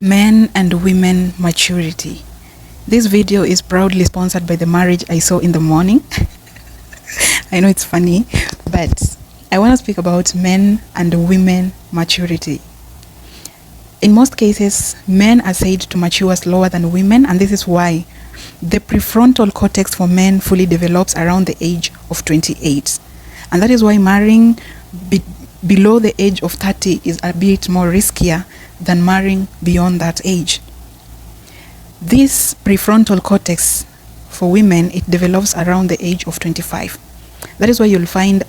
Men and women maturity. This video is proudly sponsored by the marriage I saw in the morning. I know it's funny, but I want to speak about men and women maturity. In most cases, men are said to mature slower than women, and this is why the prefrontal cortex for men fully develops around the age of 28. And that is why marrying below the age of 30 is a bit more riskier than marrying beyond that age. This prefrontal cortex for women, it develops around the age of 25. That is why you'll find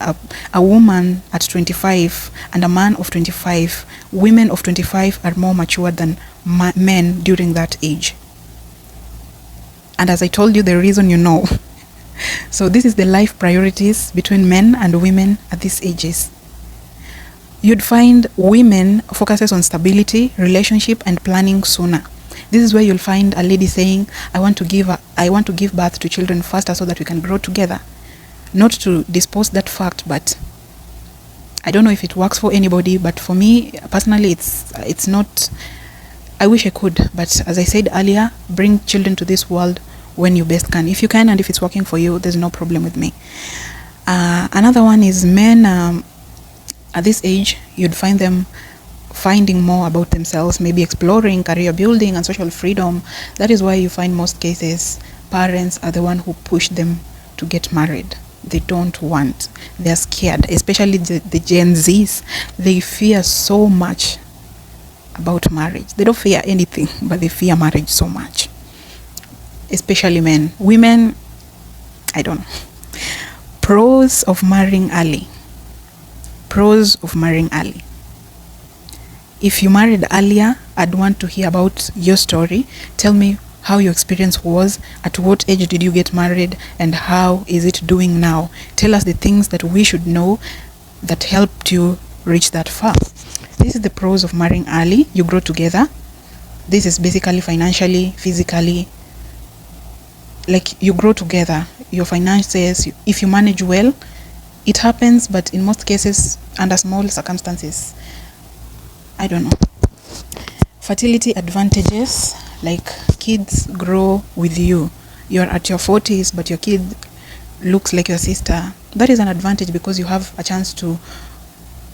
a woman at 25 and a man of 25. Women of 25 are more mature than men during that age. And as I told you, the reason you know. So this is the life priorities between men and women at these ages. You'd find women focuses on stability, relationship, and planning sooner. This is where you'll find a lady saying, I want to give birth to children faster so that we can grow together. Not to dispose that fact, but I don't know if it works for anybody, but for me personally, it's not. I wish I could, but as I said earlier, bring children to this world when you best can. If you can, and if it's working for you, there's no problem with me. Another one is men. At this age, you'd find them finding more about themselves, maybe exploring career building and social freedom. That is why you find most cases parents are the one who push them to get married. They don't want. They're scared, especially the Gen Zs. They fear so much about marriage. They don't fear anything, but they fear marriage so much. Especially men. Women, I don't know. Pros of marrying early. Pros of marrying early. If you married earlier, I'd want to hear about your story. Tell me how your experience was, at what age did you get married, and how is it doing now? Tell us the things that we should know that helped you reach that far. This is the pros of marrying early. You grow together. This is basically financially, physically, like you grow together. Your finances, if you manage well, it happens, but in most cases, under small circumstances, I don't know. Fertility advantages, like kids grow with you. You're at your 40s, but your kid looks like your sister. That is an advantage because you have a chance to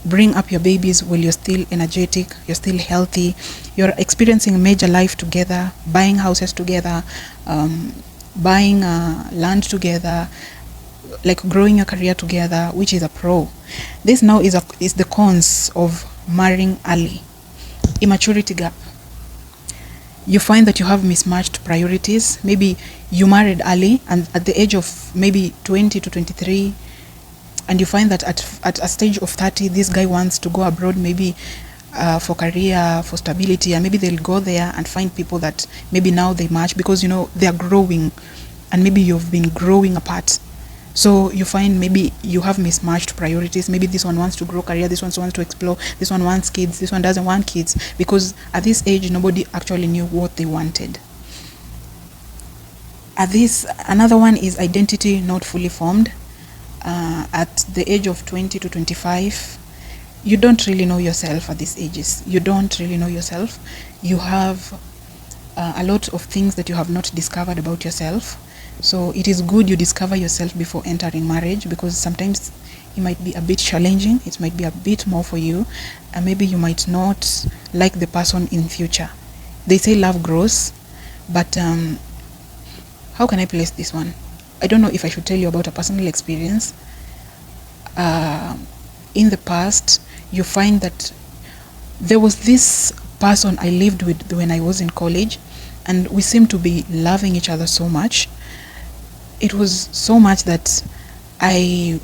bring up your babies while you're still energetic, you're still healthy, you're experiencing major life together, buying houses together, buying land together, like growing your career together, which is a pro. This now is the cons of marrying early. Immaturity gap. You find that you have mismatched priorities. Maybe you married early and at the age of maybe 20 to 23, and you find that at a stage of 30, this guy wants to go abroad, maybe for career, for stability, and maybe they'll go there and find people that maybe now they match because, you know, they're growing and maybe you've been growing apart. So you find maybe you have mismatched priorities. Maybe this one wants to grow career, this one wants to explore, this one wants kids, this one doesn't want kids, because at this age, nobody actually knew what they wanted. Another one is identity not fully formed. At the age of 20 to 25, you don't really know yourself at these ages. You don't really know yourself. You have a lot of things that you have not discovered about yourself. So it is good you discover yourself before entering marriage, because sometimes it might be a bit challenging, it might be a bit more for you, and maybe you might not like the person in future. They say love grows, but how can I place this one? I don't know if I should tell you about a personal experience. In the past, you find that there was this person I lived with when I was in college, and we seemed to be loving each other so much. It was so much that I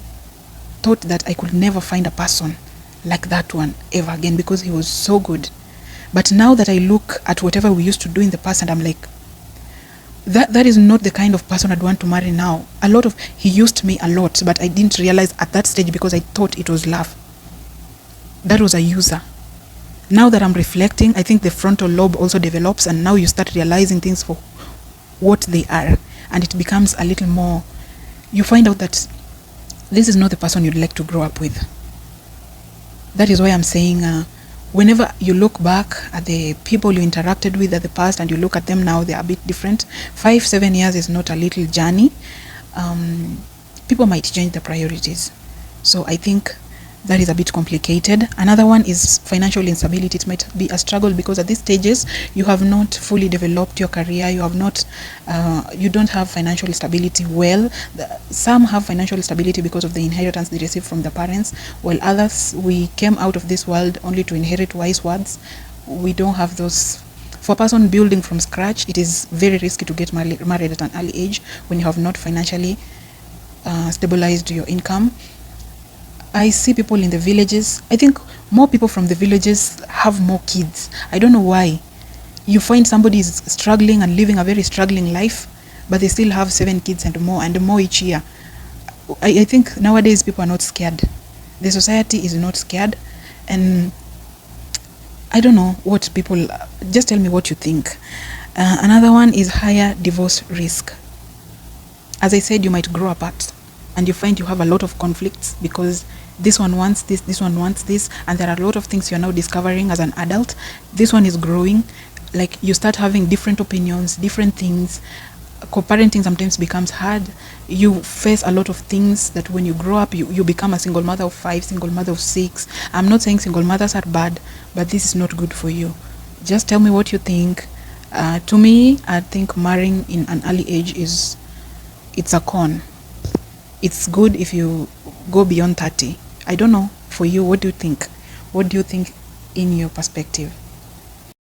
thought that I could never find a person like that one ever again, because he was so good. But now that I look at whatever we used to do in the past, and I'm like, that is not the kind of person I'd want to marry now. He used me a lot, but I didn't realize at that stage because I thought it was love. That was a user. Now that I'm reflecting, I think the frontal lobe also develops, and now you start realizing things for what they are. And it becomes a little more, you find out that this is not the person you'd like to grow up with. That is why I'm saying whenever you look back at the people you interacted with at the past and you look at them now, they're a bit different. 5-7 years is not a little journey. People might change their priorities. So I think that is a bit complicated. Another one is financial instability. It might be a struggle because at these stages you have not fully developed your career. You have not, you don't have financial stability well. Some have financial stability because of the inheritance they received from their parents, while others, we came out of this world only to inherit wise words. We don't have those. For a person building from scratch, it is very risky to get married at an early age when you have not financially stabilized your income. I see people in the villages. I think more people from the villages have more kids. I don't know why. You find somebody is struggling and living a very struggling life, but they still have 7 kids and more each year. I think nowadays people are not scared. The society is not scared. And I don't know what people, just tell me what you think. Another one is higher divorce risk. As I said, you might grow apart and you find you have a lot of conflicts because this one wants this one wants this, and there are a lot of things you're now discovering as an adult. This one is growing. Like, you start having different opinions, different things. Co-parenting sometimes becomes hard. You face a lot of things that when you grow up, you become a single mother of 5, single mother of 6. I'm not saying single mothers are bad, but this is not good for you. Just tell me what you think. To me, I think marrying in an early age it's a con. It's good if you go beyond 30. I don't know. For you, what do you think? What do you think in your perspective?